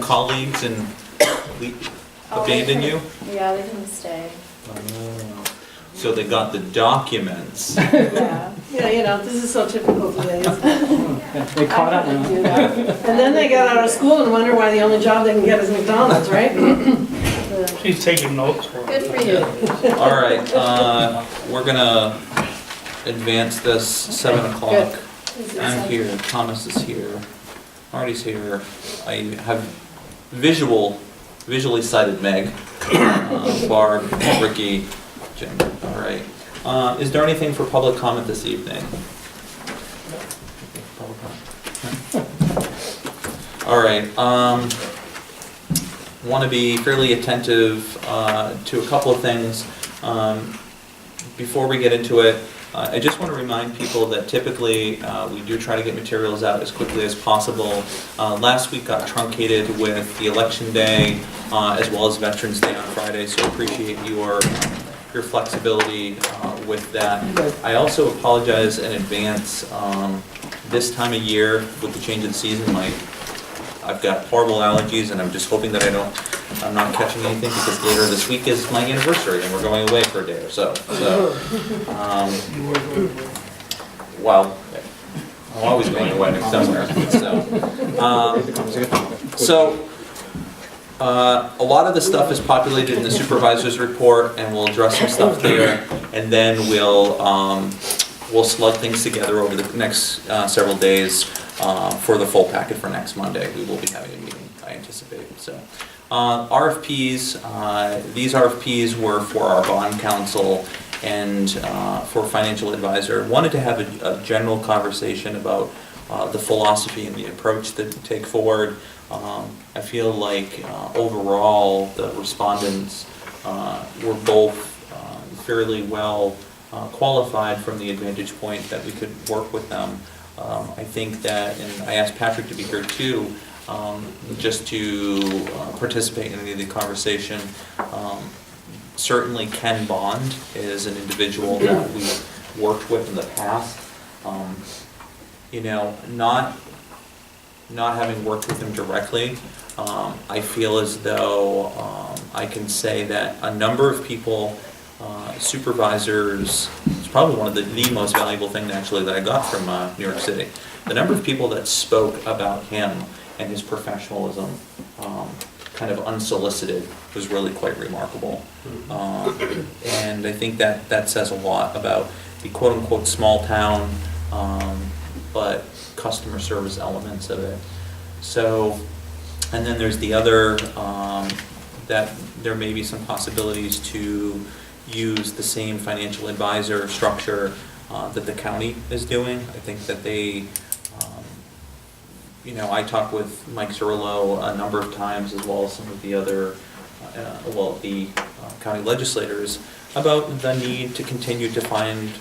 colleagues and abandon you? Yeah, they didn't stay. Oh. So they got the documents. Yeah. Yeah, you know, this is so typical today. They caught up now. Do that. And then they got out of school and wonder why the only job they can get is McDonald's, right? She's taking notes for Good us. for you. All right, we're gonna advance this 7 o'clock. I'm here, Thomas is here, Marty's here. I have visually sighted Meg, Barb, Ricky, Jim. All right. Is there anything for public comment this evening? Public comment. All right. Want to be fairly attentive to a couple of things. Before we get into it, I just want to remind people that typically we do try to get materials out as quickly as possible. Last week got truncated with the election day as well as Veterans Day on Friday, so appreciate your flexibility with that. I also apologize in advance. This time of year with the change in season, I've got horrible allergies, and I'm just hoping that I'm not catching anything, because later this week is my anniversary and we're going away for a day or so. Well, I'm always going away somewhere. A lot of the stuff is populated in the supervisor's report, and we'll address some stuff there, and then we'll slug things together over the next several days for the full packet for next Monday. We will be having a meeting, I anticipate. So, RFPs. These RFPs were for our bond counsel and for financial advisor. Wanted to have a general conversation about the philosophy and the approach that we take forward. I feel like overall the respondents were both fairly well qualified from the advantage point that we could work with them. I think that, and I asked Patrick to be here too, just to participate in any of the conversation. Certainly Ken Bond is an individual that we've worked with in the past. You know, not having worked with him directly, I feel as though I can say that a number of people, supervisors, it's probably one of the most valuable things actually that I got from New York City. The number of people that spoke about him and his professionalism, kind of unsolicited, was really quite remarkable. And I think that says a lot about the quote-unquote small town, but customer service elements of it. So, and then there's the other, that there may be some possibilities to use the same financial advisor structure that the county is doing. I think that they, you know, I talked with Mike Cirillo a number of times, as well as some of the other, the county legislators, about the need to continue to find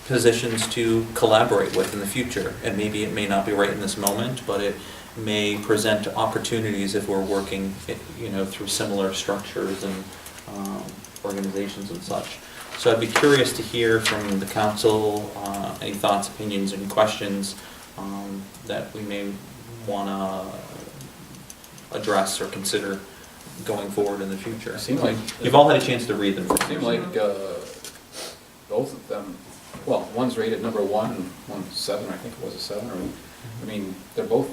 positions to collaborate with in the future. And maybe it may not be right in this moment, but it may present opportunities if we're working, you know, through similar structures and organizations and such. So I'd be curious to hear from the council any thoughts, opinions, and questions that we may want to address or consider going forward in the future. Seems like you've all had a chance to read them. Seems like both of them. Well, one's rated number 1 and one's 7. I think it was a 7. Or, I mean, they're both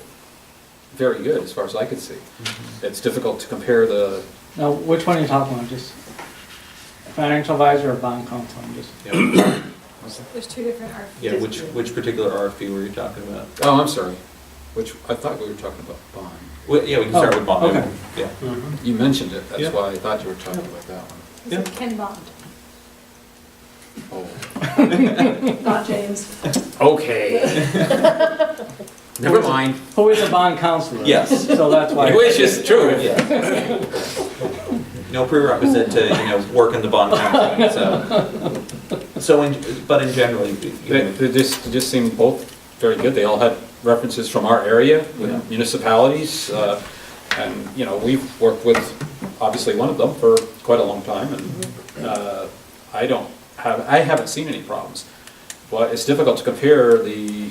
very good as far as I could see. Mm-hmm. It's difficult to compare the. Now, which one are you talking about? Just financial advisor or bond counsel? Yeah. There's two different RFPs. Yeah, which particular RFP were you talking about? Oh, I'm sorry. Which I thought we were talking about bond. Well, yeah, we can start with bond. Okay. Yeah. Mm-hmm. You mentioned it. That's Yeah. why I thought you were talking about that one. Is it Ken Bond? Oh. Not James. Okay. Never mind. Who is a bond counselor? Yes. So that's why. Which is true. Yeah. No prerequisite to, you know, work in the bond counseling. But in general, They just seem both very good. They all had references from our area, with municipalities, and you know, we've worked with obviously one of them for quite a long time, and I haven't seen any problems. But it's difficult to compare the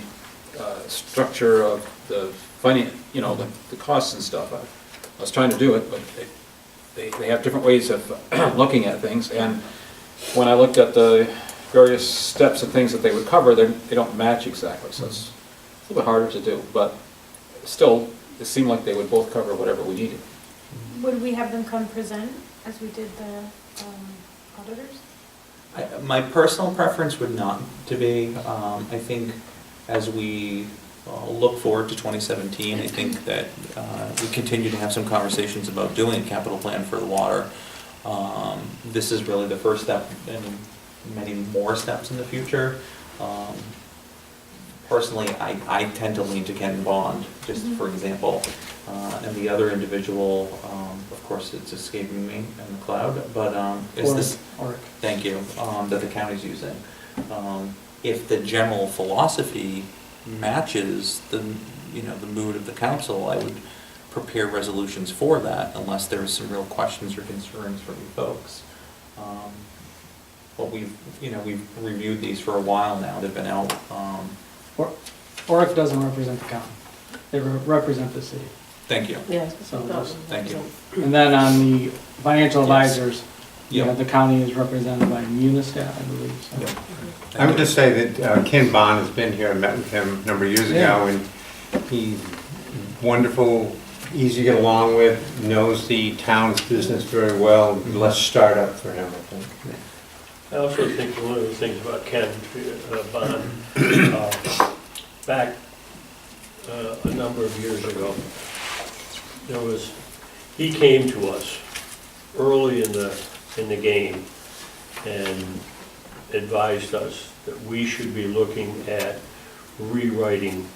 structure of the the costs and stuff. I was trying to do it, but they have different ways of looking at things, and when I looked at the various steps and things that they would cover, they don't match exactly, so it's a little bit harder to do, but still, it seemed like they would both cover whatever we needed. Would we have them come present as we did the auditors? My personal preference would not to be. I think as we look forward to 2017, I think that we continue to have some conversations about doing a capital plan for the water. This is really the first step in many more steps in the future. Personally, I tend to lean to Ken Bond, just for example. And the other individual, of course, it's escaping me in the cloud, but is this, thank you, that the county's using. If the general philosophy matches the mood of the council, I would prepare resolutions for that unless there's some real questions or concerns from you folks. But we've reviewed these for a while now. They've been out. ORIC doesn't represent the county, they represent the city. Thank you. Yes. Thank you. And then on the financial Yes. advisors, Yep. the county is represented by Munistat, I believe, so. Yep. I would just say that Ken Bond has been here, I met with him a number of years ago, and he's wonderful, easy to get along with, knows the town's business very well, less startup for him, I think. I also think one of the things about Ken Bond, back a number of years ago, he came to us early in the game and advised us that we should be looking at rewriting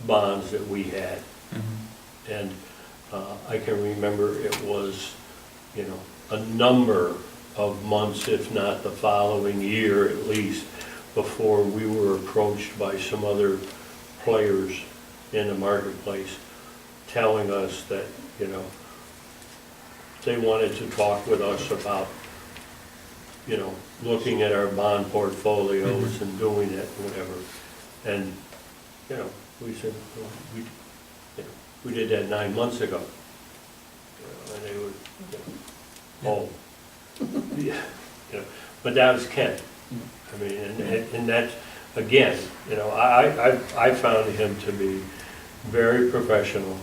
bonds that we had. Mhm. And I can remember it was, a number of months, if not the following year at least, before we were approached by some other players in the marketplace telling us that, they wanted to talk with us about, looking at our bond portfolios and doing it, whatever. And, we said, well, we did that 9 months ago. And they would, oh, yeah, but that was Ken. I mean, and that, again, I found him to be very professional,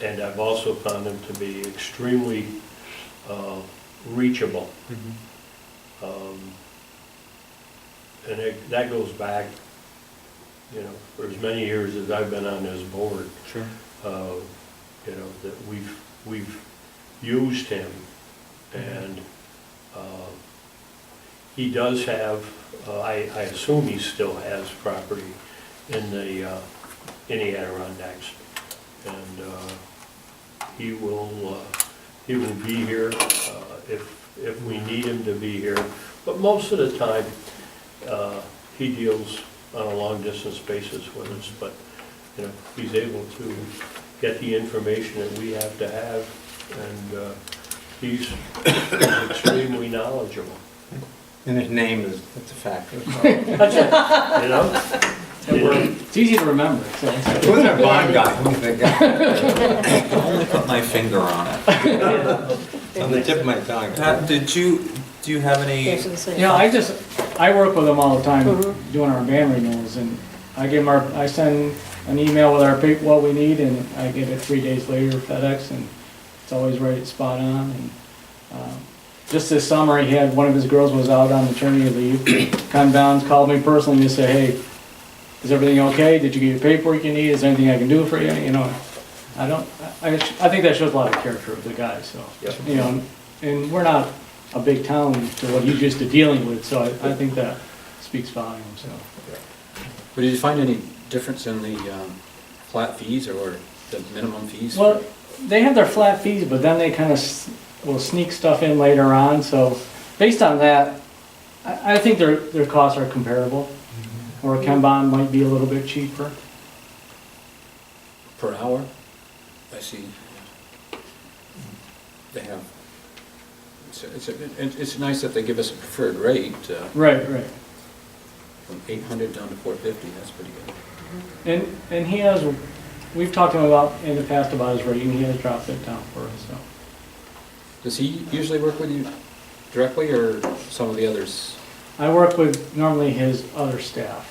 and I've also found him to be extremely reachable. And that goes back, for as many years as I've been on this board. Sure. That we've used him, and he does have, I assume he still has property in the Adirondacks, and he will be here if we need him to be here. But most of the time, he deals on a long-distance basis with us, but he's able to get the information that we have to have, and he's extremely knowledgeable. And his name is, that's a factor. That's it, It's easy to remember, so. Wasn't a Bond guy, who's the guy? I can only put my finger on it. On the tip of my tongue. Pat, do you have any? I work with them all the time doing our van renewals, and I send an email with what we need, and I get it 3 days later FedEx, and it's always right, spot on. And just this summer, he had, one of his girls was out on maternity leave. Ken Bounds called me personally to say, hey, is everything okay? Did you get your paperwork you need? Is there anything I can do for you? I think that shows a lot of character of the guy, so. Yep. And we're not a big town to what he's used to dealing with, so I think that speaks volumes, so. But did you find any difference in the flat fees or the minimum fees? Well, they have their flat fees, but then they kind of will sneak stuff in later on, so based on that, I think their costs are comparable, or Ken Bond might be a little bit cheaper. Per hour? I see. They have, it's nice that they give us a preferred rate. Right. from 800 down to 450, that's pretty good. And he has, we've talked to him about, in the past about his rating, he has dropped it down for us, so. Does he usually work with you directly, or some of the others? I work with normally his other staff.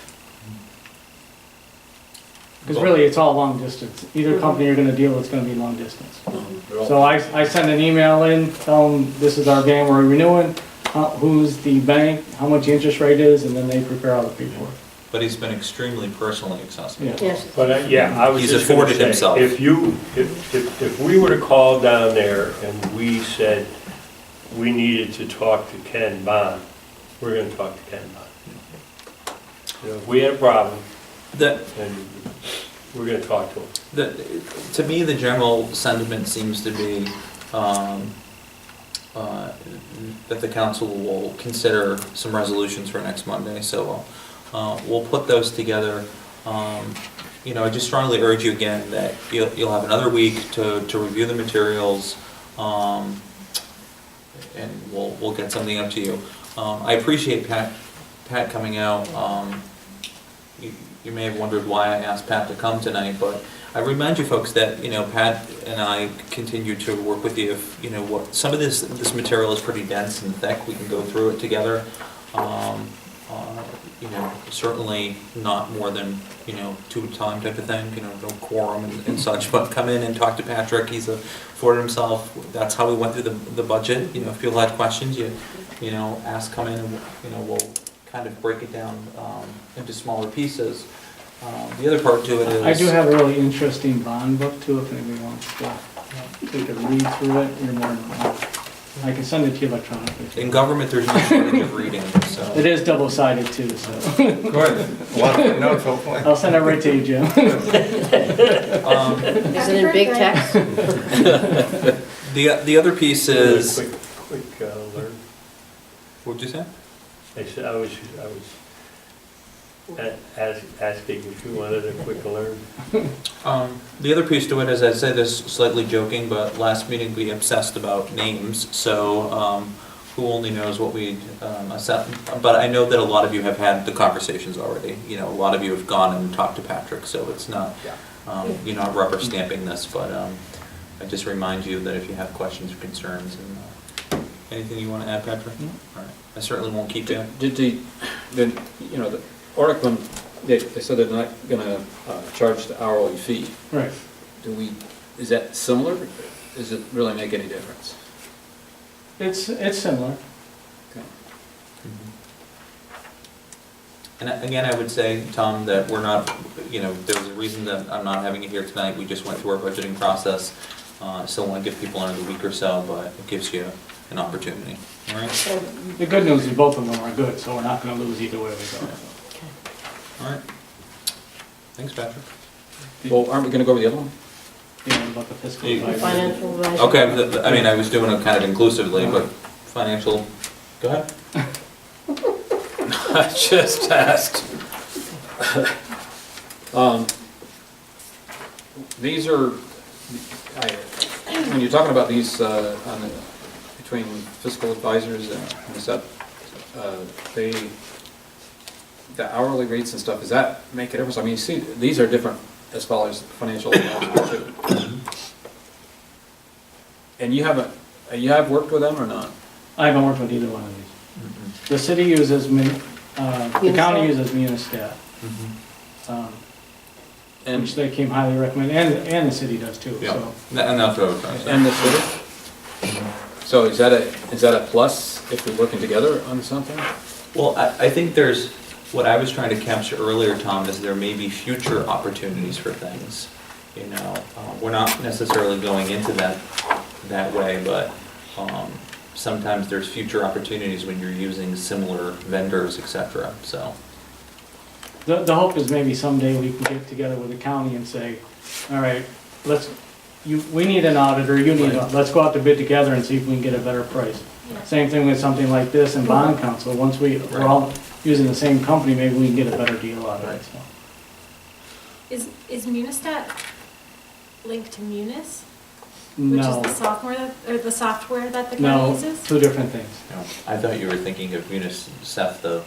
Because really, it's all long distance. Either company you're gonna deal with is gonna be long distance. They're all- So I send an email in, tell them this is our van we're renewing, who's the bank, how much the interest rate is, and then they prepare all the paperwork. But he's been extremely personally accessible. Yeah. Yes. But, yeah, I was He's just gonna afforded say, himself. if we were to call down there and we said we needed to talk to Ken Bond, we're gonna talk to Ken Bond. You know, if we had a problem, The, then we're gonna talk to him. to me, the general sentiment seems to be that the council will consider some resolutions for next Monday, so we'll put those together. You know, I just strongly urge you again that you'll have another week to review the materials, and we'll get something up to you. I appreciate Pat coming out. You may have wondered why I asked Pat to come tonight, but I remind you folks that, you know, Pat and I continue to work with you. If, you know, what some of this material is pretty dense and thick, we can go through it together. You know, certainly not more than, you know, 2 at a time type of thing, you know, no quorum and such, but come in and talk to Patrick. He's afforded himself. That's how we went through the budget. You know, if people had questions, you know, come in and, you know, we'll kind of break it down into smaller pieces. The other part to it is... I do have a really interesting bond book too, if anybody wants to take a read through it. You're more than welcome. I can send it to you electronically. In government, there's no shortage of reading, so... It is double-sided too, so. Good. A lot of notes, hopefully. I'll send it right to you, Jim. Is it in big text? The other piece is... Quick learn. What'd you say? I said, I was asking if you wanted a quick alert. The other piece to it is, I say this slightly joking, but last meeting we obsessed about names, so who only knows what we assess. But I know that a lot of you have had the conversations already. You know, a lot of you have gone and talked to Patrick, so it's not, you're not rubber stamping this, but I just remind you that if you have questions or concerns, and anything you want to add, Patrick? No? All right. I certainly won't keep you. Did you know, the Oracle, they said they're not gonna charge the hourly fee. Right. Is that similar? Does it really make any difference? It's similar. Okay. And again, I would say, Tom, that we're not, you know, there's a reason that I'm not having it here tonight. We just went through our budgeting process. Still want to give people another week or so, but it gives you an opportunity. All right? The good news is both of them are good, so we're not gonna lose either way we go. All right. Thanks, Patrick. Well, aren't we gonna go over the other one? Yeah, about the fiscal You- advisory. Financial advisor. Okay, I mean, I was doing it kind of inclusively, but financial, go ahead. I just asked. These are, when you're talking about these, between fiscal advisors and stuff, the hourly rates and stuff, does that make a difference? I mean, you see, these are different as far as financial advisors too. And you have worked with them or not? I haven't worked with either one of these. The city uses, the county uses Munistat, And, which they came highly recommended, and the city does too, Yeah, so. and that's what I was trying to say. and the city? So is that a plus if we're working together on something? Well, I think what I was trying to capture earlier, Tom, is there may be future opportunities for things. You know, we're not necessarily going into that way, but sometimes there's future opportunities when you're using similar vendors, et cetera, so. The hope is maybe someday we can get together with the county and say, all right, we need an auditor, you need, let's go out to bid together and see if we can get a better price. Yeah. Same thing with something like this in bond council, once we're all using the same company, maybe we can get a better deal out of it, so. Is Munistat linked to Munis? Which No, is the software that the county no, uses? two different things. I thought you were thinking of Munisef,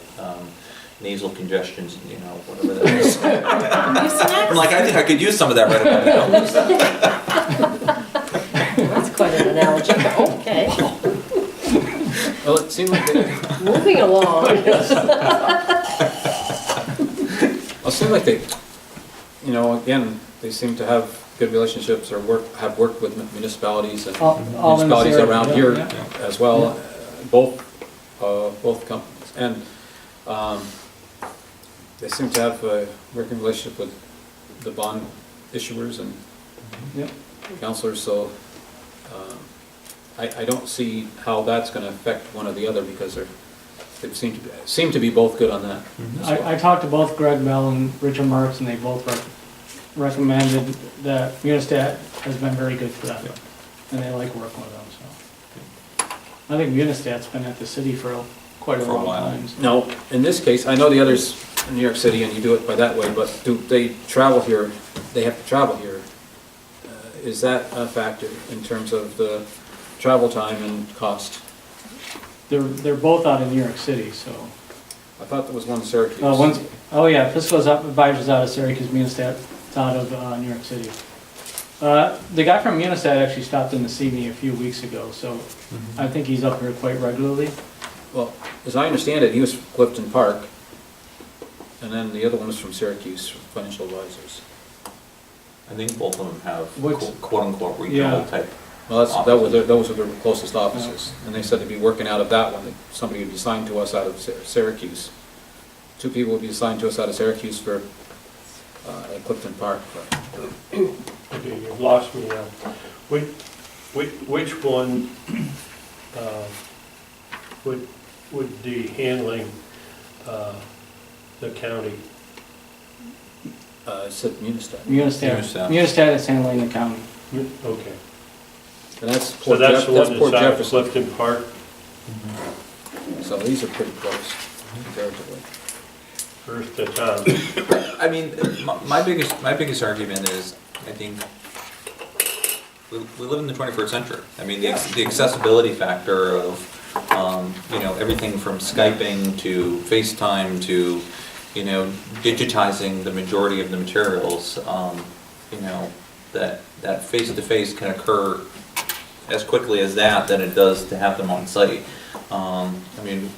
nasal congestions, you know, whatever that is. Mucinex? I'm like, I think I could use some of that right about now. That's quite an analogy, but okay. Well, it seemed like they, Moving along. well, it seemed like they, you know, again, they seem to have good relationships or have worked with municipalities and All in this municipalities area, around yeah, here yeah. as well, both companies. And they seem to have a working relationship with the bond issuers and Yep. counselors, so I don't see how that's gonna affect one or the other, because they seem to be both good on that. as well. I talked to both Greg Bell and Richard Marks, and they both recommended that Munistat has been very good for them. And they like working with them, so. I think Munistat's been at the city for quite a For a long while. time. so. Now, in this case, I know the others in New York City, and you do it by that way, but do they travel here, they have to travel here? Is that a factor in terms of the travel time and cost? They're both out in New York City, so. I thought there was one in Syracuse. Fiscal's advisor's out of Syracuse, Munistat's out of New York City. The guy from Munistat actually stopped in to see me a few weeks ago, so I think he's up here quite regularly. Well, as I understand it, he was from Clifton Park, and then the other one was from Syracuse, Financial Advisors. I think both of them have What's- quote-unquote regional Yeah. type. Well, those were their closest offices, and they said they'd be working out of that one, that somebody would be assigned to us out of Syracuse. 2 people would be assigned to us out of Syracuse for Clifton Park. Okay, you've lost me now. Which one would be handling the county? It said Munistat. Munistat is handling the county. Okay, And that's so Port that's the one Port that's out of Jefferson. Clifton Park, So these are pretty close comparatively. first to town. I mean, my biggest argument is, I think, we live in the 21st century. I mean, the accessibility factor of, you know, everything from Skyping to FaceTime to, you know, digitizing the majority of the materials, you know, that face-to-face can occur as quickly as that than it does to have them on site. I mean,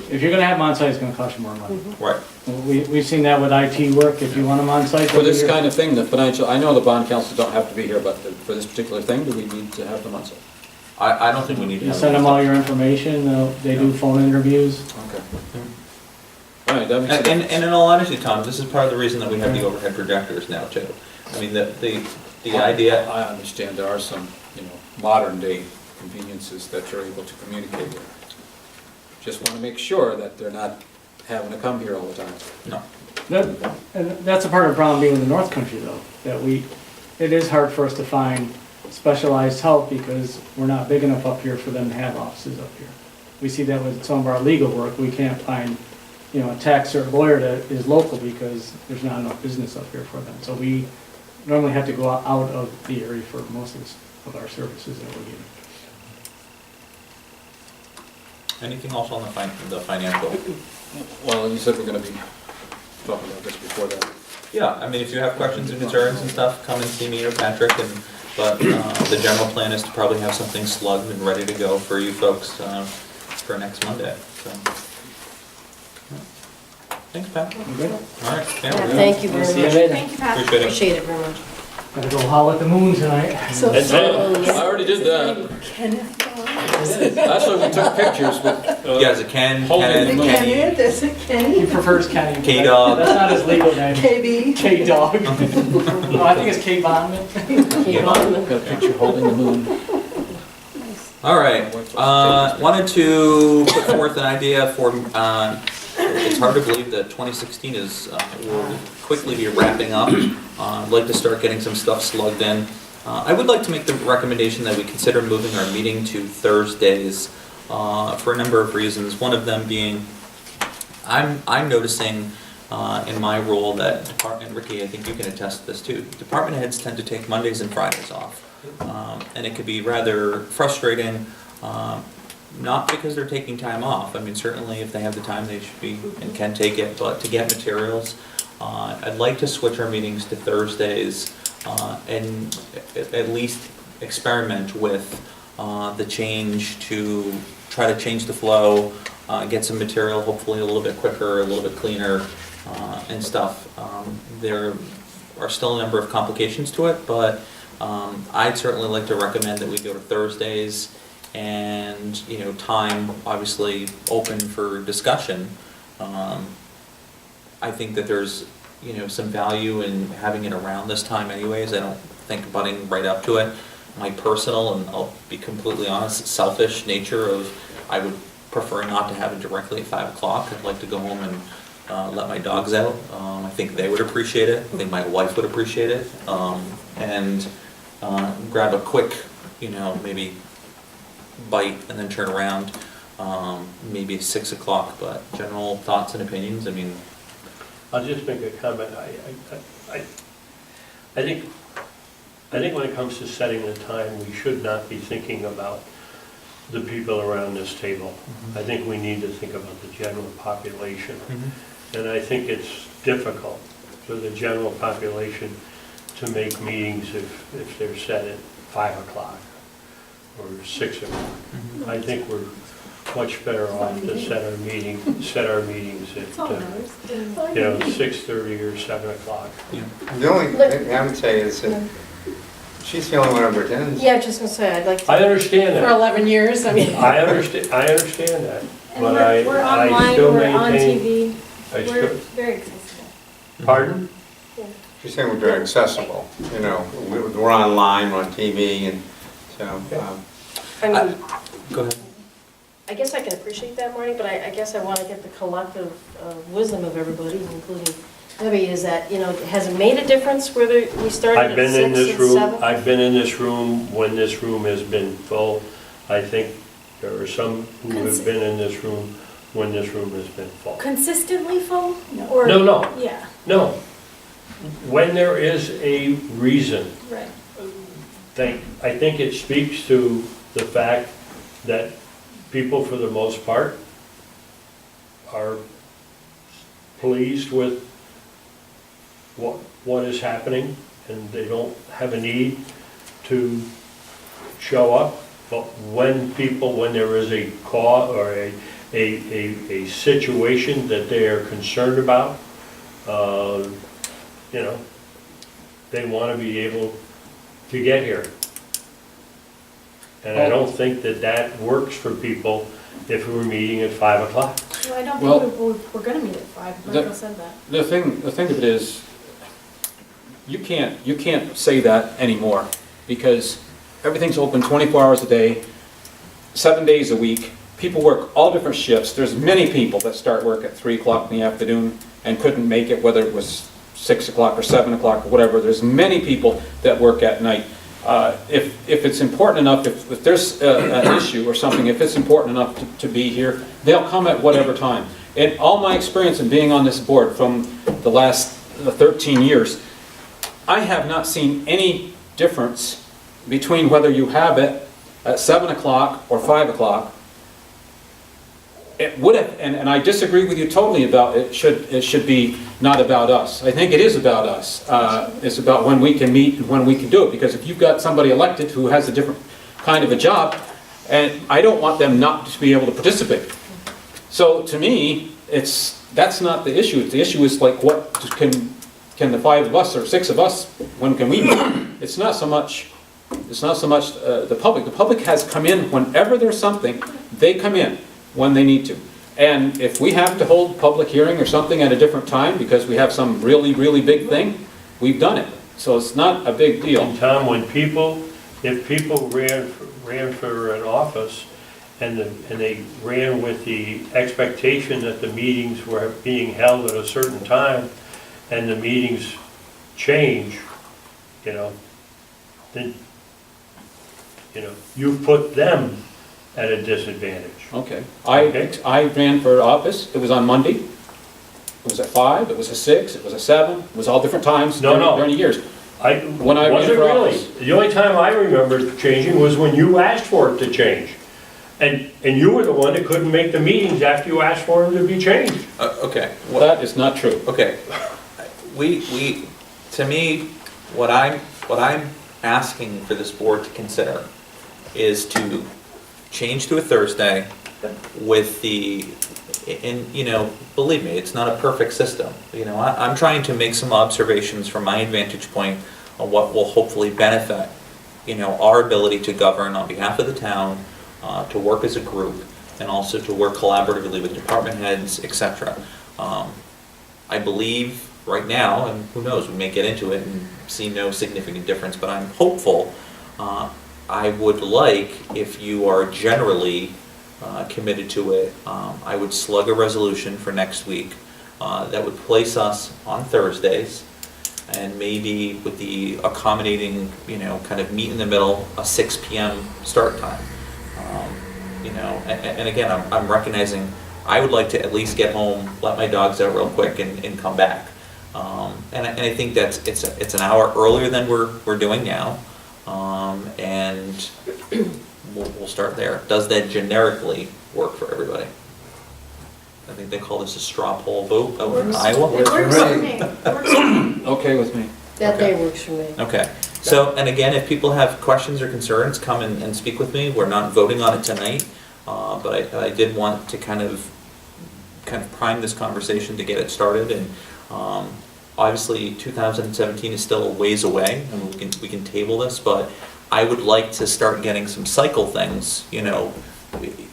If you're gonna have them on site, it's gonna cost you more money. right. We've seen that with IT work, if you want them on site. For this kind of thing, the financial, I know the bond councils don't have to be here, but for this particular thing, do we need to have them on site? I don't think we need to You have. send them all your information, they do phone interviews. Okay. All right, that makes And sense. in all honesty, Tom, this is part of the reason that we have the overhead projectors now too. I mean, the idea, I understand there are some, you know, modern day conveniences that you're able to communicate with. Just want to make sure that they're not having to come here all the time. no. And that's a part of the problem being in the North Country though, that it is hard for us to find specialized help because we're not big enough up here for them to have offices up here. We see that with some of our legal work, we can't find, you know, a tax or lawyer that is local because there's not enough business up here for them. So we normally have to go out of the area for most of our services that we're getting. Anything else on the financial? Well, you said we're going to be talking about this before that. Yeah, I mean, if you have questions and concerns and stuff, come and see me or Patrick, but the general plan is to probably have something slugged and ready to go for you folks for next Monday, so. Thanks, Pat. Okay? All right, yeah, Yeah, we're thank you See very you much. later. Thank you, Pat. Appreciate it. Appreciate it very much. Gotta go howl at the moon tonight. So That's it. I already did that. Actually, we took pictures with. Yeah, is it Ken? Holding Ken? the moon. There's a He Kenny, prefers Kenny. K-Dog. That's not his legal name. KB. K-Dog. No, I think it's K-Bondman. Got a picture holding the moon. All right, wanted to put forth an idea for, it's hard to believe that 2016 will quickly be wrapping up. I'd like to start getting some stuff slugged in. I would like to make the recommendation that we consider moving our meeting to Thursdays for a number of reasons. One of them being, I'm noticing in my role that department, Ricky, I think you can attest to this too, department heads tend to take Mondays and Fridays off. And it could be rather frustrating not because they're taking time off. I mean, certainly if they have the time, they should be and can take it, but to get materials. I'd like to switch our meetings to Thursdays and at least experiment with the change to try to change the flow, get some material hopefully a little bit quicker, a little bit cleaner and stuff. There are still a number of complications to it, but I'd certainly like to recommend that we go to Thursdays and, you know, time obviously open for discussion. I think that there's, you know, some value in having it around this time anyways. I don't think butting right up to it. My personal, and I'll be completely honest, selfish nature of, I would prefer not to have it directly at 5 o'clock. I'd like to go home and let my dogs out. I think they would appreciate it. I think my wife would appreciate it. And grab a quick, you know, maybe bite and then turn around, maybe 6 o'clock, but general thoughts and opinions, I mean. I'll just make a comment. I think when it comes to setting the time, we should not be thinking about the people around this table. Mm-hmm. I think we need to think about the general population. Mm-hmm. And I think it's difficult for the general population to make meetings if they're set at 5 o'clock or 6 o'clock. Mm-hmm. I think we're much better off to set our meetings at, It's all ours. 6:30 or 7 o'clock. Yeah. The only thing I would say is that she's the only one who attends. Yeah, just gonna say, I'd like I to, understand for that. 11 years, I mean. I understand that. And But we're I online, still we're on maintain. TV, I we're still, very accessible. pardon? She's saying we're very accessible, you know, we're online, we're on TV, and so, I mean, Go ahead. I guess I can appreciate that, Marty, but I guess I want to get the collective wisdom of everybody, including Debbie, is that, you know, has it made a difference whether we started I've at been 6 in this and room, 7? I've been in this room when this room has been full. I think there are some who have been in this room when this room has been full. Consistently full? Or- No. Yeah, No. When there is a reason, right. I think it speaks to the fact that people, for the most part, are pleased with what is happening, and they don't have a need to show up. But when there is a cause or a situation that they are concerned about, they want to be able to get here. And I don't think that works for people if we're meeting at 5 o'clock. Well, I don't Well, think we're gonna meet at 5, Michael said that. The thing of it is, you can't say that anymore, because everything's open 24 hours a day, 7 days a week. People work all different shifts. There's many people that start work at 3 o'clock in the afternoon and couldn't make it, whether it was 6 o'clock or 7 o'clock or whatever. There's many people that work at night. If it's important enough, if there's an issue or something, if it's important enough to be here, they'll come at whatever time. In all my experience in being on this board from the last 13 years, I have not seen any difference between whether you have it at 7 o'clock or 5 o'clock. It would have, and I disagree with you totally about it should be not about us. I think it is about us. It's about when we can meet and when we can do it, because if you've got somebody elected who has a different kind of a job, and I don't want them not to be able to participate. So to me, that's not the issue. The issue is like, what can the 5 of us or 6 of us, when can we meet? It's not so much the public. The public has come in whenever there's something, they come in when they need to. And if we have to hold public hearing or something at a different time because we have some really, really big thing, we've done it. So it's not a big deal. And Tom, if people ran for an office and they ran with the expectation that the meetings were being held at a certain time and the meetings change, then, you put them at a disadvantage. Okay. Okay. I ran for office. It was on Monday. It was at 5, it was at 6, it was at 7. It was all different times No. during the years. When I ran Was it for really? office. The only time I remember changing was when you asked for it to change. And you were the one that couldn't make the meetings after you asked for them to be changed. Okay. Well, that is not true. Okay, to me, what I'm asking for this board to consider is to change to a Thursday with and, you know, believe me, it's not a perfect system. You know, I'm trying to make some observations from my vantage point on what will hopefully benefit, you know, our ability to govern on behalf of the town, to work as a group, and also to work collaboratively with department heads, etc. I believe right now, and who knows, we may get into it and see no significant difference, but I'm hopeful. I would like, if you are generally committed to it, I would slug a resolution for next week that would place us on Thursdays, and maybe with the accommodating, you know, kind of meet in the middle, a 6 p.m. start time. You know, and again, I'm recognizing I would like to at least get home, let my dogs out real quick, and come back. And I think it's an hour earlier than we're doing now, and we'll start there. Does that generically work for everybody? I think they call this a straw poll vote over in Iowa. It works for me. It works for me. Okay with me. That Okay. day works for me. Okay, so, and again, if people have questions or concerns, come and speak with me. We're not voting on it tonight, but I did want to kind of prime this conversation to get it started. And obviously, 2017 is still a ways away, and we can table this, but I would like to start getting some cycle things, you know,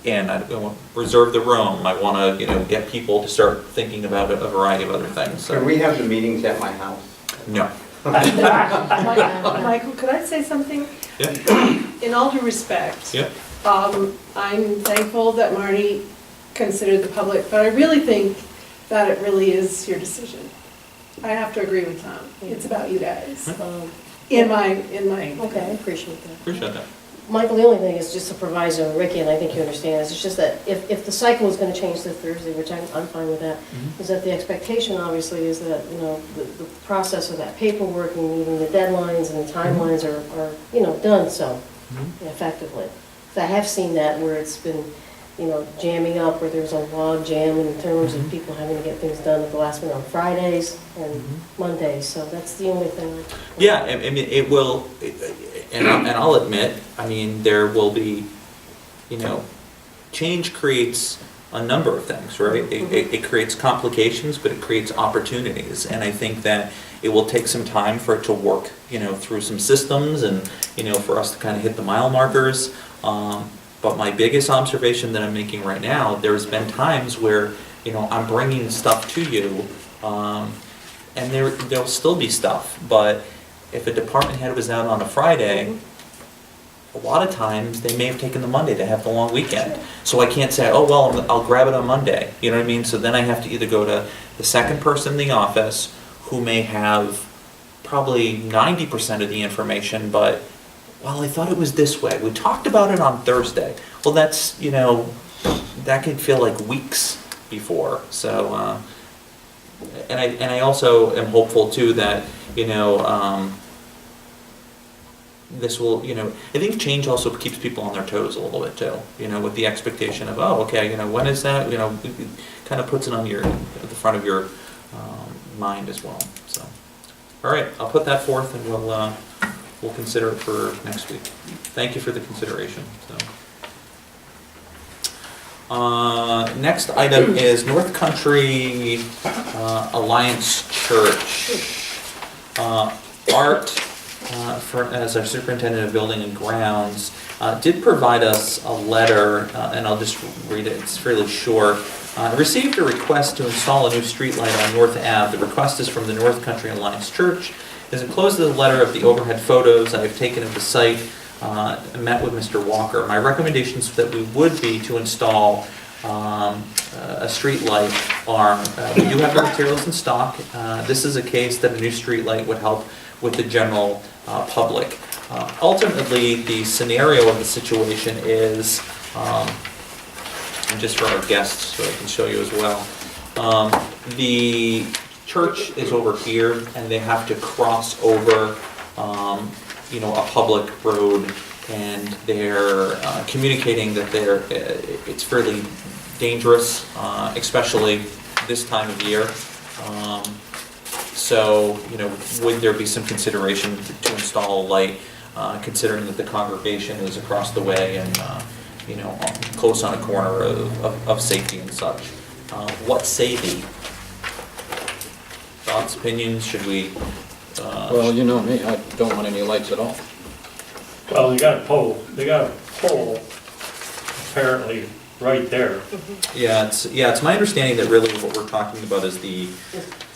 and I want to reserve the room. I want to, you know, get people to start thinking about a variety of other things. Can So, we have the meetings at my house? no. Michael, could I say something? Yeah. In all due respect. Yeah. I'm thankful that Marty considered the public, but I really think that it really is your decision. I have to agree with Tom. It's about you guys. In my. Okay, I appreciate that. Appreciate that. Michael, the only thing is just a proviso, Ricky, and I think you understand this, it's just that if the cycle is going to change to Thursday, which I'm fine with that, is that the expectation obviously is that, you know, the process of that paperwork and meeting the deadlines and the timelines are, you know, done so effectively. So I have seen that where it's been, you know, jamming up, where there's a log jam in terms of people having to get things done at the last minute on Fridays and Mondays, so that's the only thing. Yeah, I mean, it will, and I'll admit, I mean, there will be, you know, change creates a number of things, right? It creates complications, but it creates opportunities, and I think that it will take some time for it to work, you know, through some systems, and, you know, for us to kind of hit the mile markers. But my biggest observation that I'm making right now, there's been times where, you know, I'm bringing stuff to you, and there'll still be stuff, but if a department head was out on a Friday, a lot of times they may have taken the Monday to have the long weekend. So I can't say, oh, well, I'll grab it on Monday, you know what I mean? So then I have to either go to the second person in the office who may have probably 90% of the information, but, well, I thought it was this way. We talked about it on Thursday. Well, that's, you know, that could feel like weeks before. So, and I also am hopeful too that, you know, this will, you know, I think change also keeps people on their toes a little bit too, you know, with the expectation of, oh, okay, you know, when is that, you know, it kind of puts it on at the front of your mind as well. So, all right, I'll put that forth, and we'll consider it for next week. Thank you for the consideration. So, next item is North Country Alliance Church. Art, as our superintendent of building and grounds, did provide us a letter, and I'll just read it, it's fairly short. Received a request to install a new streetlight on North Ave. The request is from the North Country Alliance Church. As enclosed in the letter of the overhead photos I have taken of the site, met with Mr. Walker. My recommendations that we would be to install a street light arm. We do have the materials in stock. This is a case that a new street light would help with the general public. Ultimately, the scenario of the situation is, and just for our guests so I can show you as well, the church is over here, and they have to cross over a public road, and they're communicating that it's fairly dangerous, especially this time of year. So, would there be some consideration to install a light, considering that the congregation is across the way and, close on a corner of safety and such? What say thee? Thoughts, opinions, should we? Well, you know me, I don't want any lights at all. Well, they got a pole apparently right there. Yeah, it's my understanding that really what we're talking about is the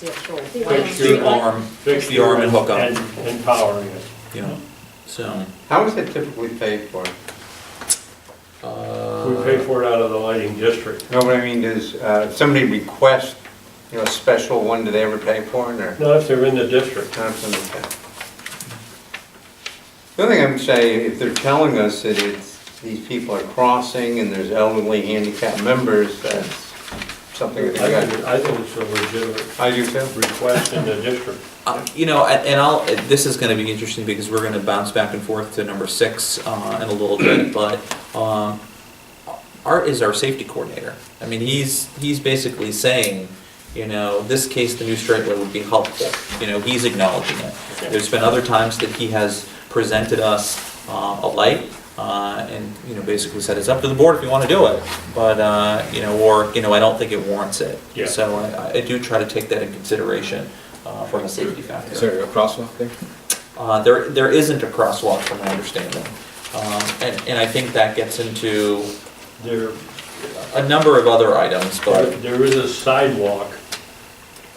The actual. the arm and hook up, And powering it. so. How is it typically paid for? We pay for it out of the lighting district. No, but I mean, does somebody request, a special one, do they ever pay for it, or? Not if they're in the district. Not something like that. The other thing I'm saying, if they're telling us that these people are crossing and there's elderly handicapped members, that's something that they got. I think it's a legitimate I do too. request in the district. This is gonna be interesting because we're gonna bounce back and forth to number 6 in a little bit, but Art is our safety coordinator. I mean, he's basically saying, this case, the new straight line would be helpful. He's acknowledging it. There's been other times that he has presented us a light, and, basically said, it's up to the board if you want to do it, but, I don't think it warrants it. Yeah. So I do try to take that in consideration from a safety factor. Is there a crosswalk there? There isn't a crosswalk from my understanding. And I think that gets into There, a number of other items, but, there is a sidewalk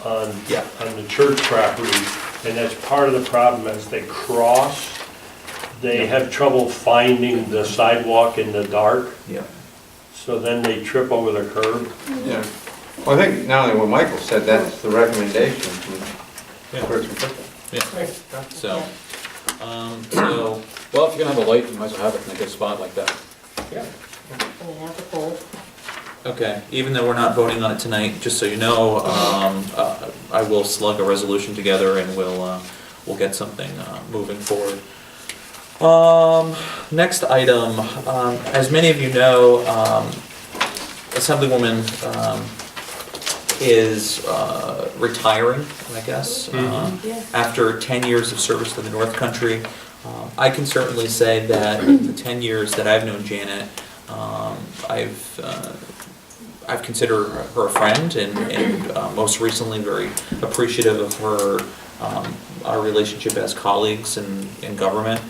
on Yeah. the church property, and that's part of the problem as they cross. They have trouble finding the sidewalk in the dark, yeah. so then they trip over the curb. Yeah. Well, I think now that what Michael said, that's the recommendation from Yeah. Person Football. Yeah, so, Well, if you're gonna have a light, you might as well have it in a good spot like that. Yeah. And they have the pole. okay, even though we're not voting on it tonight, just so you know, I will slug a resolution together and we'll get something moving forward. Next item, as many of you know, Assemblywoman is retiring, I guess, after 10 years of service to the North Country. I can certainly say that in the 10 years that I've known Janet, I've considered her a friend, and most recently very appreciative of her, our relationship as colleagues in government.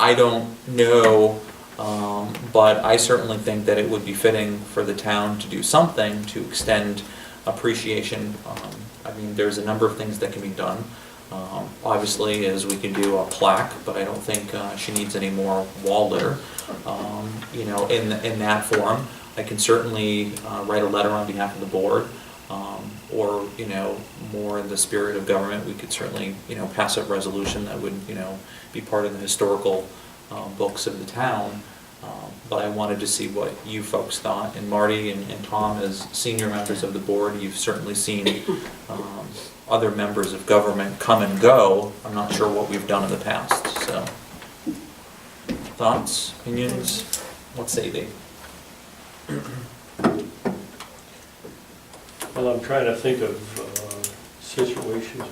I don't know, but I certainly think that it would be fitting for the town to do something to extend appreciation. I mean, there's a number of things that can be done. Obviously, as we can do a plaque, but I don't think she needs any more wall litter. In that form, I can certainly write a letter on behalf of the board, or more in the spirit of government, we could certainly pass a resolution that would be part of the historical books of the town. But I wanted to see what you folks thought, and Marty and Tom, as senior members of the board, you've certainly seen other members of government come and go. I'm not sure what we've done in the past, so. Thoughts, opinions, what say they? Well, I'm trying to think of situations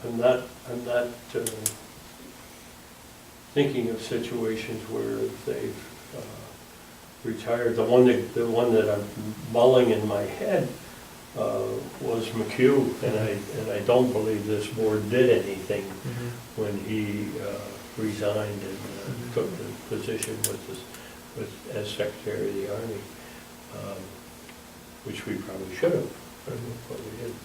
I'm not thinking of situations where they've retired. The one that I'm mulling in my head was McHugh, and I don't believe this board did anything when he resigned and took the position as Secretary of the Army, which we probably should have, but we didn't.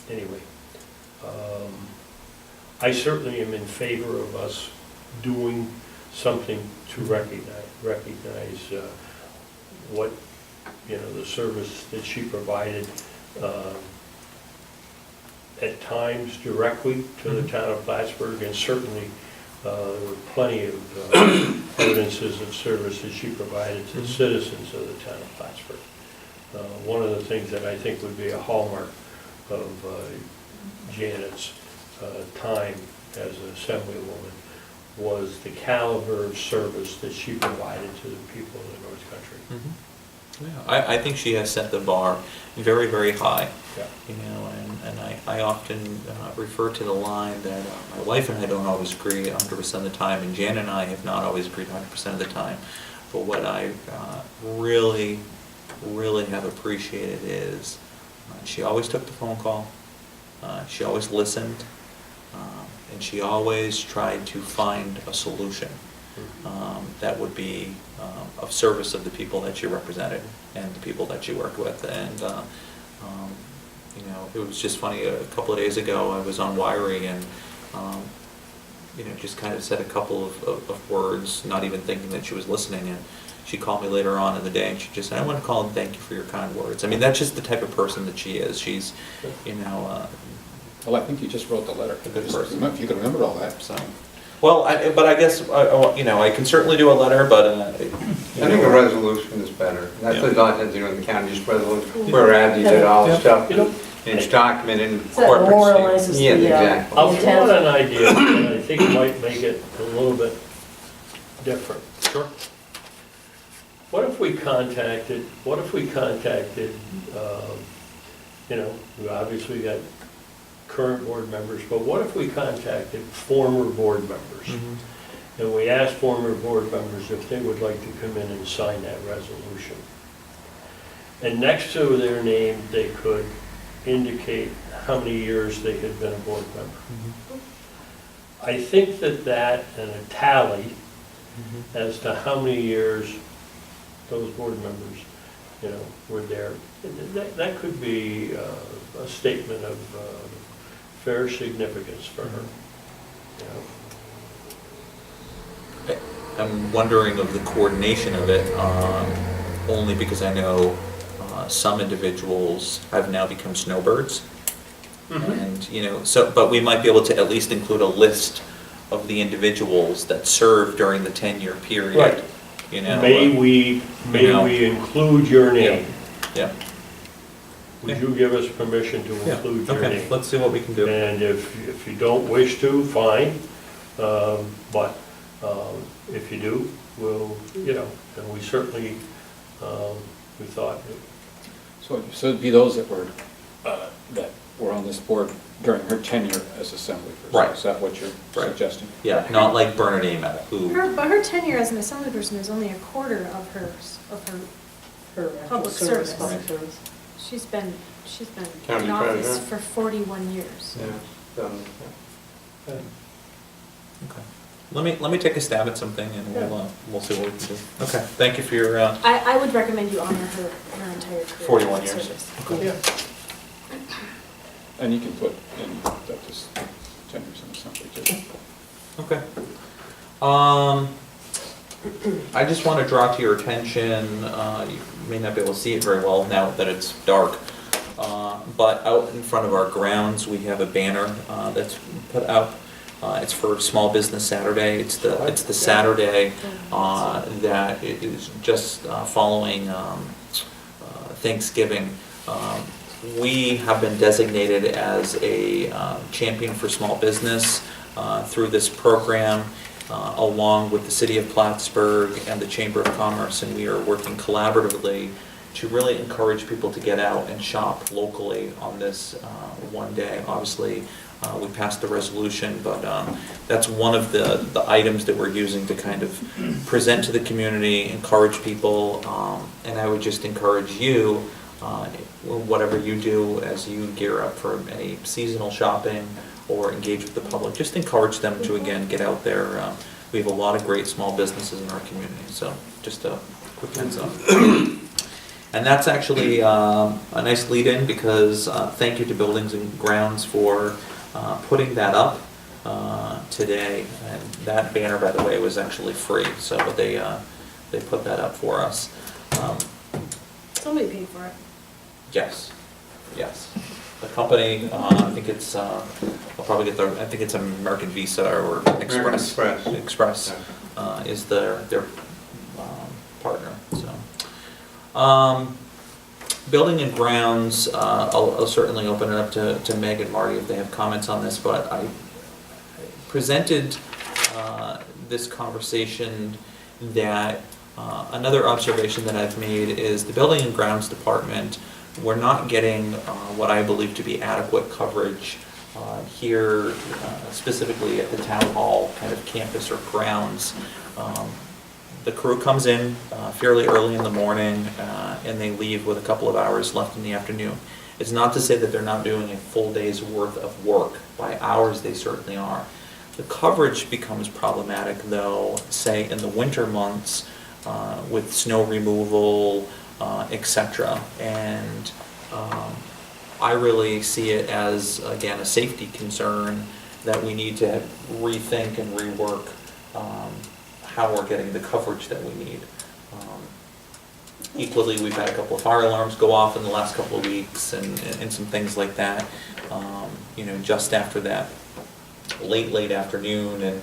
Anyway, I certainly am in favor of us doing something to recognize what, the service that she provided at times directly to the town of Plattsburgh, and certainly There were plenty of evidences of service that she provided to the citizens of the town of Plattsburgh. One of the things that I think would be a hallmark of Janet's time as an assemblywoman was the caliber of service that she provided to the people of the North Country. Yeah, I think she has set the bar very, very high. Yeah. You know, and I often refer to the line that my wife and I don't always agree 100% of the time, and Jan and I have not always agreed 100% of the time. But what I really, really have appreciated is she always took the phone call, she always listened, and she always tried to find a solution that would be of service of the people that she represented and the people that she worked with. And you know, it was just funny, a couple of days ago I was on Wiry and you know, just kind of said a couple of words, not even thinking that she was listening, and she called me later on in the day and she just said, I want to call and thank you for your kind words. I mean, that's just the type of person that she is. She's, you know, Well, I think you just wrote the letter. A good person. If you can remember all that. so. Well, but I guess, you know, I can certainly do a letter, but. I think a resolution is better. That's what I had to do in the county, just resolution, where Abby did all the stuff, You know, and it's documented in So that corporate memorializes state. Yeah, the, exactly. I'll the throw out intent. an idea, and I think it might make it a little bit different. Sure. What if we contacted, you know, we obviously got current board members, but what if we contacted former board members? And we asked former board members if they would like to come in and sign that resolution. And next to their name, they could indicate how many years they had been a board member. I think that and a tally as to how many years those board members, you know, were there, that could be a statement of fair significance for her, you know. I'm wondering of the coordination of it, only because I know some individuals have now become snowbirds. And, you know, so, but we might be able to at least include a list of the individuals that served during the 10-year period. Right. You know. May we include your name? Yeah. Would you give us permission to Yeah. include your Okay, name? let's see what we can do. And if you don't wish to, fine, but if you do, we'll, you know, and we certainly, we thought, So it'd be those that were on this board during her tenure as assembly person. Right. Is that what you're Right. suggesting? Yeah, not like Bernadine, who, But her tenure as an assembly person is only a quarter of her Her actual Public service, service. public service. she's been County in office treasurer. for 41 years. Yeah. okay. Let me take a stab at something and we'll see what we can do. Okay, thank you for your, I would recommend you honor her entire career. 41 of years. service. yeah. And you can put in that this tenures in assembly too. okay. I just want to draw to your attention, you may not be able to see it very well now that it's dark, but out in front of our grounds, we have a banner that's put out. It's for Small Business Saturday. It's the Saturday that is just following Thanksgiving. We have been designated as a champion for small business through this program, along with the City of Plattsburgh and the Chamber of Commerce, and we are working collaboratively to really encourage people to get out and shop locally on this one day. Obviously, we passed the resolution, but that's one of the items that we're using to kind of present to the community, encourage people, and I would just encourage you, whatever you do as you gear up for any seasonal shopping or engage with the public, just encourage them to, again, get out there. We have a lot of great small businesses in our community, so just a quick heads up. And that's actually a nice lead-in, because thank you to Buildings and Grounds for putting that up today. And that banner, by the way, was actually free, so they put that up for us. Somebody paid for it. Yes, yes. the company, I think it's, I'll probably get I think it's American Visa or Express. Express. Express is their partner, so. Building and grounds, I'll certainly open it up to Meg and Marty if they have comments on this, but I presented this conversation that another observation that I've made is the Building and Grounds Department, we're not getting what I believe to be adequate coverage here, specifically at the town hall kind of campus or grounds. The crew comes in fairly early in the morning and they leave with a couple of hours left in the afternoon. It's not to say that they're not doing a full day's worth of work. By hours, they certainly are. The coverage becomes problematic though, say in the winter months with snow removal, etc. And I really see it as, again, a safety concern that we need to rethink and rework how we're getting the coverage that we need. Equally, we've had a couple of fire alarms go off in the last couple of weeks and some things like that, you know, just after that late afternoon, and,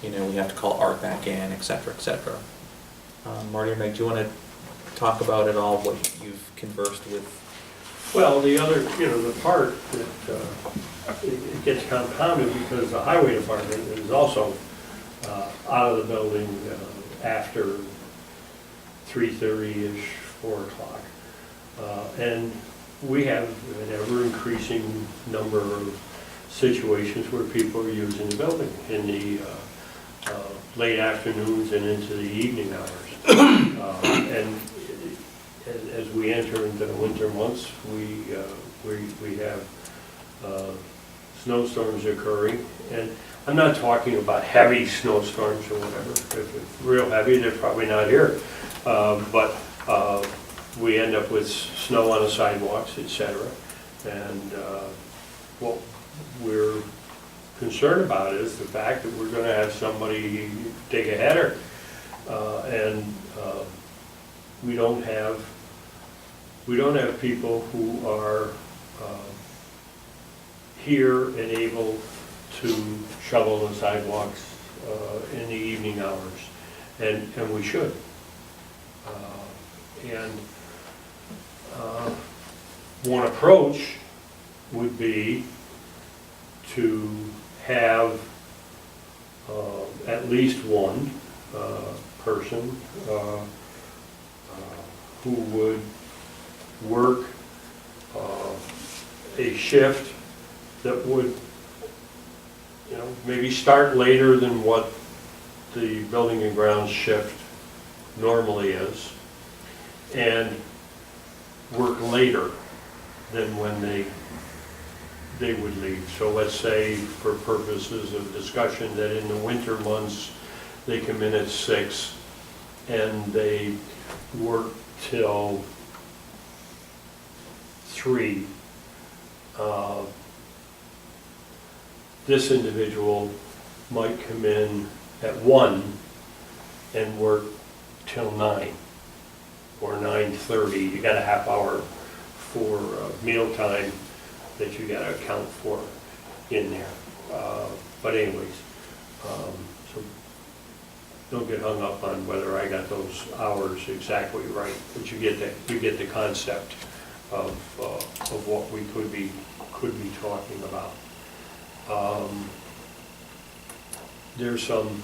you know, we have to call Art back in, et cetera, et cetera. Marty or Meg, do you want to talk about at all what you've conversed with? Well, the other, you know, the part that it gets compounded because the highway department is also out of the building after 3:30-ish, 4 o'clock. And we have an ever-increasing number of situations where people are using the building in the late afternoons and into the evening hours. And as we enter into the winter months, we have snowstorms occurring. And I'm not talking about heavy snowstorms or whatever. If it's real heavy, they're probably not here. But we end up with snow on the sidewalks, etc. And what we're concerned about is the fact that we're going to have somebody take a header, and we don't have people who are here and able to shovel the sidewalks in the evening hours, and we should. One approach would be to have at least one person who would work a shift that would, you know, maybe start later than what the building and grounds shift normally is, and work later than when they would leave. So let's say, for purposes of discussion, that in the winter months they come in at 6 and they work till 3. This individual might come in at 1 and work till 9 or 9:30. You got a half hour for meal time that you got to account for in there. But anyways, so don't get hung up on whether I got those hours exactly right, but you get the concept of what we could be talking about. There's some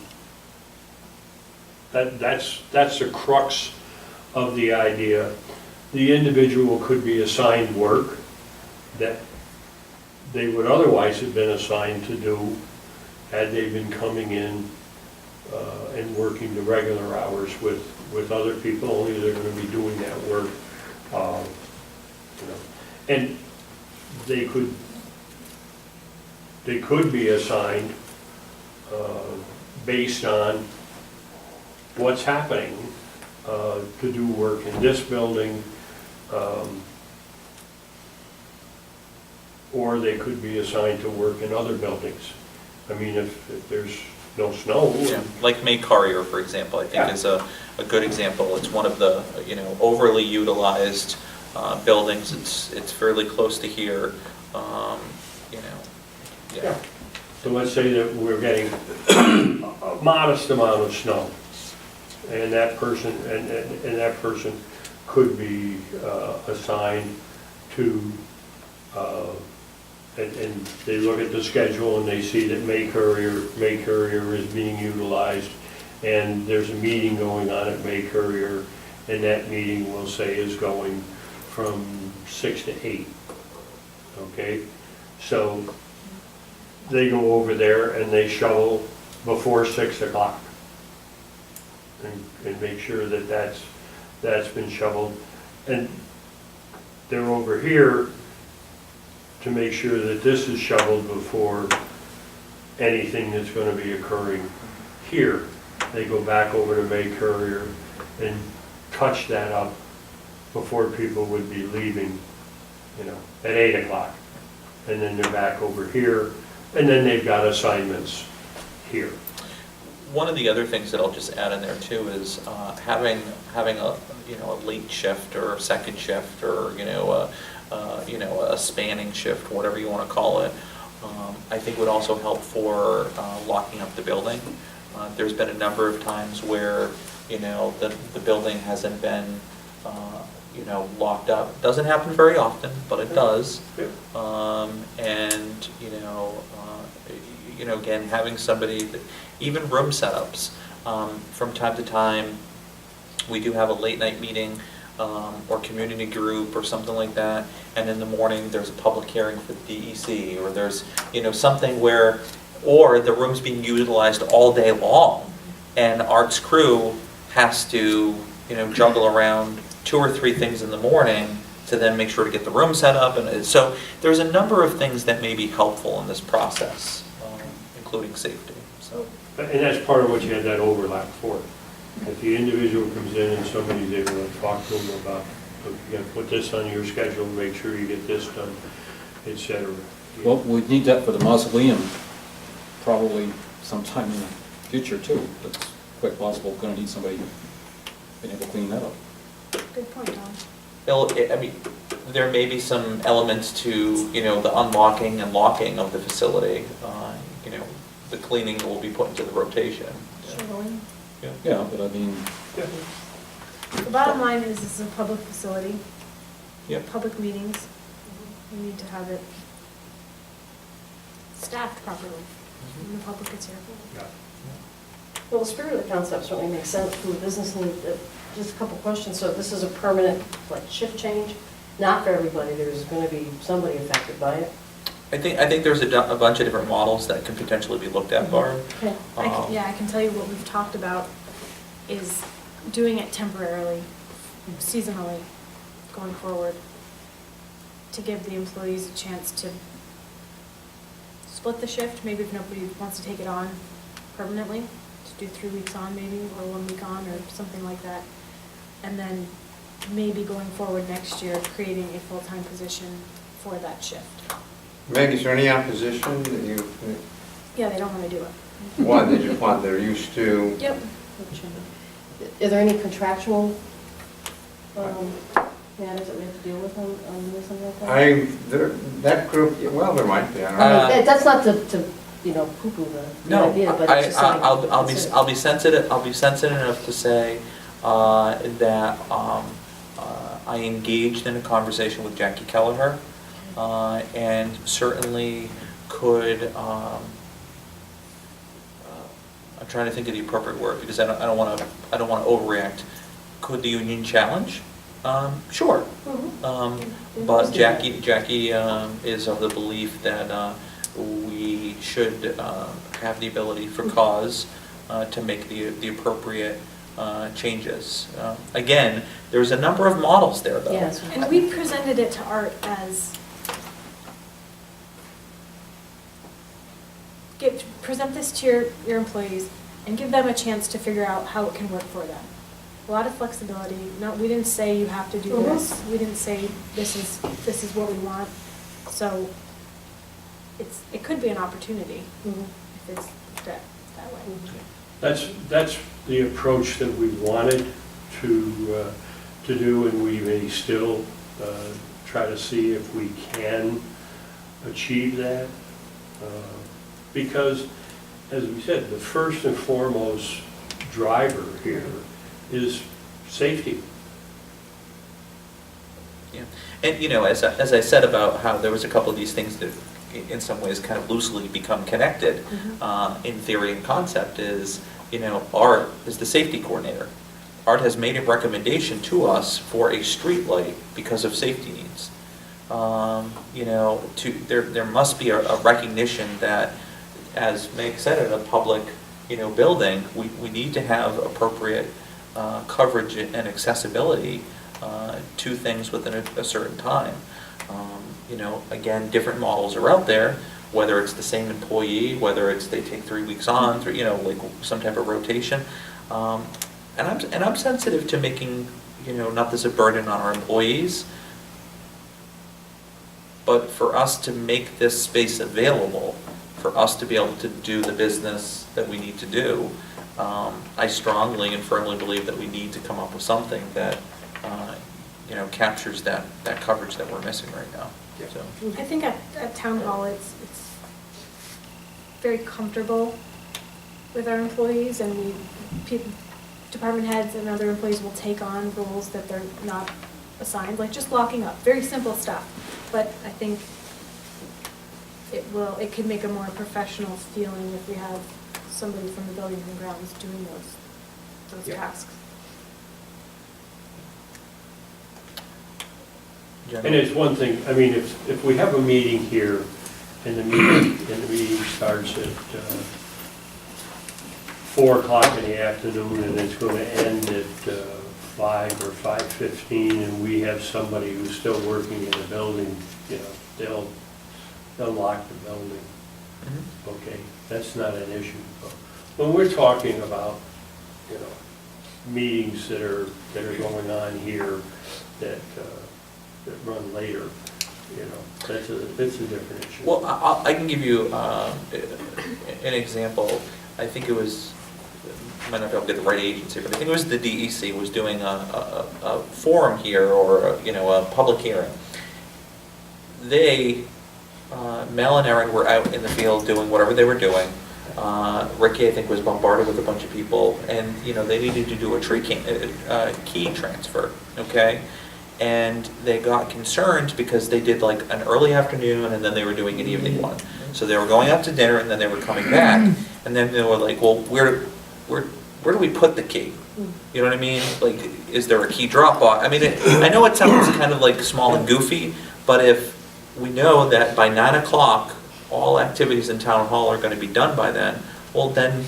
that's the crux of the idea. The individual could be assigned work that they would otherwise have been assigned to do had they been coming in and working the regular hours with other people, only they're going to be doing that work. You know, and they could be assigned based on what's happening to do work in this building, or they could be assigned to work in other buildings. I mean, if there's no snow. Yeah, like May Carrier, for example, I think is a good example. It's one of the, you know, overly utilized buildings. It's fairly close to here. you know, yeah. Yeah. So let's say that we're getting a modest amount of snow, and that person, and that person could be assigned to, and they look at the schedule and they see that May Courier is being utilized, and there's a meeting going on at May Courier, and that meeting, we'll say, is going from 6 to 8, okay? So they go over there and they shovel before 6 o'clock and make sure that that's been shoveled. And they're over here to make sure that this is shoveled before anything that's going to be occurring here. They go back over to May Courier and touch that up before people would be leaving, you know, at 8 o'clock. And then they're back over here, and then they've got assignments here. One of the other things that I'll just add in there too is having a, you know, a late shift or a second shift, or a spanning shift, whatever you want to call it, I think would also help for locking up the building. There's been a number of times where, you know, the building hasn't been locked up. Doesn't happen very often, but it does. And again, having somebody, even room setups, from time to time, we do have a late night meeting or community group or something like that, and in the morning there's a public hearing for the DEC, or there's something where, or the room's being utilized all day long, and Art's crew has to juggle around 2 or 3 things in the morning to then make sure to get the room set up. And so there's a number of things that may be helpful in this process, including safety. So. And that's part of what you had that overlap for. If the individual comes in and somebody's able to talk to them about, look, you gotta put this on your schedule, make sure you get this done, et cetera. Well, we need that for the mausoleum, probably sometime in the future too. It's quite possible, gonna need somebody being able to clean that up. Good point, Tom. There may be some elements to, the unlocking and locking of the facility. The cleaning will be put into the rotation. Shoveling. Yeah, but I mean, The bottom line is, this is a public facility. Yep. Public meetings. We need to have it staffed properly, and the public is here for it. Well, the spirit of the concept certainly makes sense from a business need. Just a couple questions. So this is a permanent, shift change? Not for everybody. There's going to be somebody affected by it. I think there's a bunch of different models that could potentially be looked at, Barb. Okay. I can tell you what we've talked about is doing it temporarily, seasonally, going forward, to give the employees a chance to split the shift, maybe if nobody wants to take it on permanently, to do 3 weeks on maybe, or 1 week on, or something like that. And then maybe going forward next year, creating a full-time position for that shift. Meg, is there any opposition that you, Yeah, they don't want to do it. why they just want, they're used to? Yep. Are there any contractual matters that we have to deal with on something like that? That group, well, there might be, I don't know. I mean, that's not to poo-poo the No, idea, but it's just something to I'll consider. be sensitive. I'll be sensitive enough to say that I engaged in a conversation with Jackie Kelleher, and certainly could. I'm trying to think of the appropriate word because I don't want to overreact. Could the union challenge? Sure. But Jackie is of the belief that we should have the ability for cause to make the appropriate changes. Again, there's a number of models there, though. Yes. And we presented it to Art as, present this to your employees and give them a chance to figure out how it can work for them. A lot of flexibility. No, we didn't say you have to do this. We didn't say this is what we want. So it could be an opportunity if it's that way. that's the approach that we wanted to do, and we may still try to see if we can achieve that. Because, as we said, the first and foremost driver here is safety. Yeah, and as I said about how there was a couple of these things that in some ways kind of loosely become connected, in theory and concept is, Art is the safety coordinator. Art has made a recommendation to us for a street light because of safety needs. There must be a recognition that, as Meg said, in a public, building, we need to have appropriate coverage and accessibility to things within a certain time. Again, different models are out there, whether it's the same employee, whether it's they take 3 weeks on, like some type of rotation. And I'm sensitive to making, not this a burden on our employees, but for us to make this space available, for us to be able to do the business that we need to do, I strongly and firmly believe that we need to come up with something that, captures that coverage that we're missing right now. So. I think at Town Hall, it's very comfortable with our employees, and department heads and other employees will take on roles that they're not assigned, like just locking up, very simple stuff. But I think it could make a more professional feeling if we have somebody from the buildings and grounds doing those tasks. And it's one thing, if we have a meeting here and the meeting starts at 4 o'clock in the afternoon and it's going to end at 5 or 5:15, and we have somebody who's still working in the building, they'll lock the building. Okay, that's not an issue. But when we're talking about, meetings that are going on here that run later, that's a different issue. Well, I can give you an example. I think it was, I might not be able to get the right agency, but I think it was the DEC was doing a forum here, or a public hearing. Mel and Erin were out in the field doing whatever they were doing. Ricky, I think, was bombarded with a bunch of people, and they needed to do a key transfer. Okay. And they got concerned because they did like an early afternoon and then they were doing an evening one. So they were going out to dinner and then they were coming back. And then they were like, well, where do we put the key? You know what I mean? Like, is there a key drop box? I mean, I know it sounds kind of like small and goofy, but if we know that by 9 o'clock, all activities in Town Hall are going to be done by then, well then,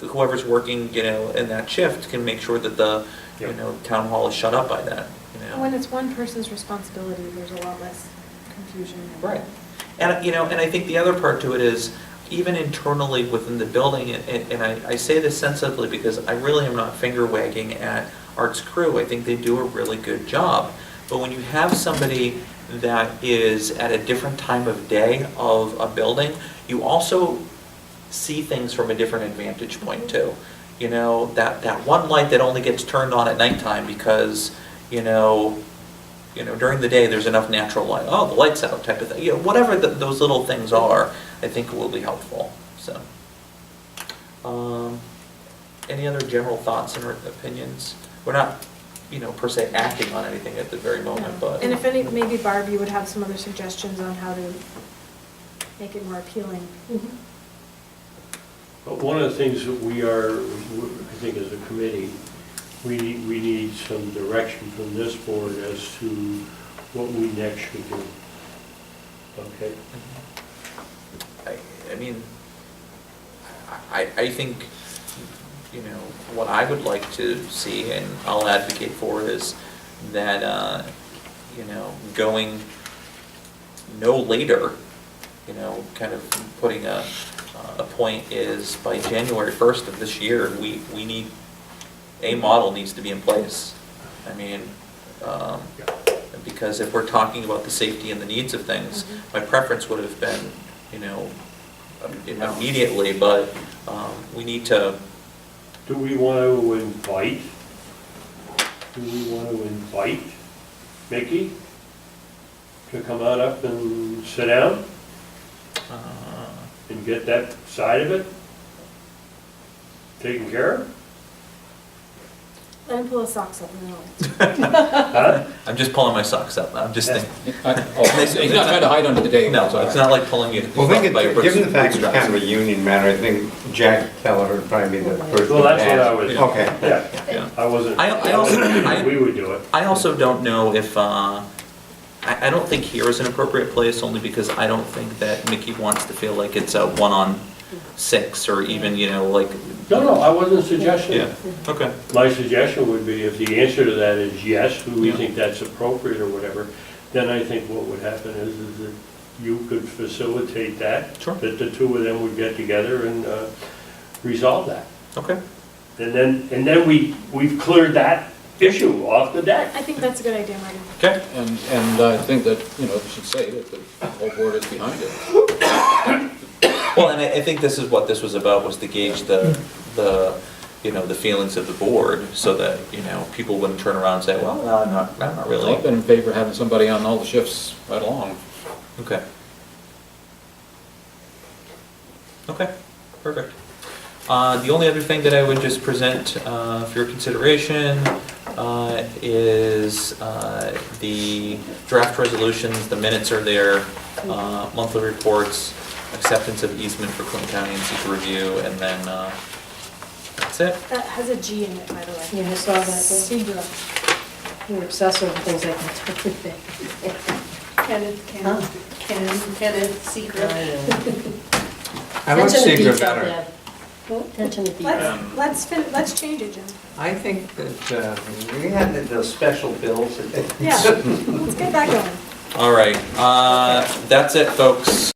whoever's working, in that shift can make sure that the, Town Hall is shut up by then. When it's one person's responsibility, there's a lot less confusion. Right. And, and I think the other part to it is, even internally within the building, and I say this sensitively because I really am not finger wagging at Art's crew. I think they do a really good job. But when you have somebody that is at a different time of day of a building, you also see things from a different advantage point too. That one light that only gets turned on at nighttime because, during the day there's enough natural light. Oh, the light's out type of thing. Whatever those little things are, I think will be helpful. So, any other general thoughts and opinions? We're not, per se acting on anything at the very moment, but. And if maybe Barb, you would have some other suggestions on how to make it more appealing. But one of the things that I think as a committee, we need some direction from this board as to what we next should do. Okay? I think, what I would like to see, and I'll advocate for, is that, going no later, kind of putting a point is by January 1st of this year, we need, a model needs to be in place. Because if we're talking about the safety and the needs of things, my preference would have been, immediately, but we need to. Do we want to invite Mickey? to come on up and sit down and get that side of it taken care of? Let him pull his socks up and Huh? I'm just pulling my socks up, I'm just thinking. He's not trying to hide under the table. No, it's not like pulling you. Well, I think, by your given the fact it's bootstraps. kind of a union matter, I think Jack Keller would probably be the person. Well, that's to what I ask. was, Okay. yeah, Yeah. I wasn't, I also- we would do it. I also don't know if, I don't think here is an appropriate place, only because I don't think that Mickey wants to feel like it's a 1-on-6, or even, you know, like, No, I wasn't suggesting. yeah, okay. My suggestion would be, if the answer to that is yes, we think that's appropriate or whatever, then I think what would happen is that you could facilitate that. Sure. That the two of them would get together and resolve that. Okay. And then we've cleared that issue off the deck. I think that's a good idea, Marty. Okay. And I think that, you know, we should say that the whole board is behind it. Well, and I think this is what this was about, was to gauge the, you know, the feelings of the board, so that, you know, people wouldn't turn around and say, well, no, I'm not I've really. been in favor of having somebody on all the shifts right along. Okay. Okay, perfect. The only other thing that I would just present for your consideration is the draft resolutions, the minutes are there, monthly reports, acceptance of easement for Clinton County and seeker review, and then that's it. That has a G in it, by the way. Yeah, I saw that. Seagra. You're obsessive with things like that. Kenneth, Secret. I know. I like Attention to Seeger detail, better. Deb. Attention to detail. Let's change it, Jim. I think that we had those special bills. Yeah, let's get that going. All right, that's it, folks.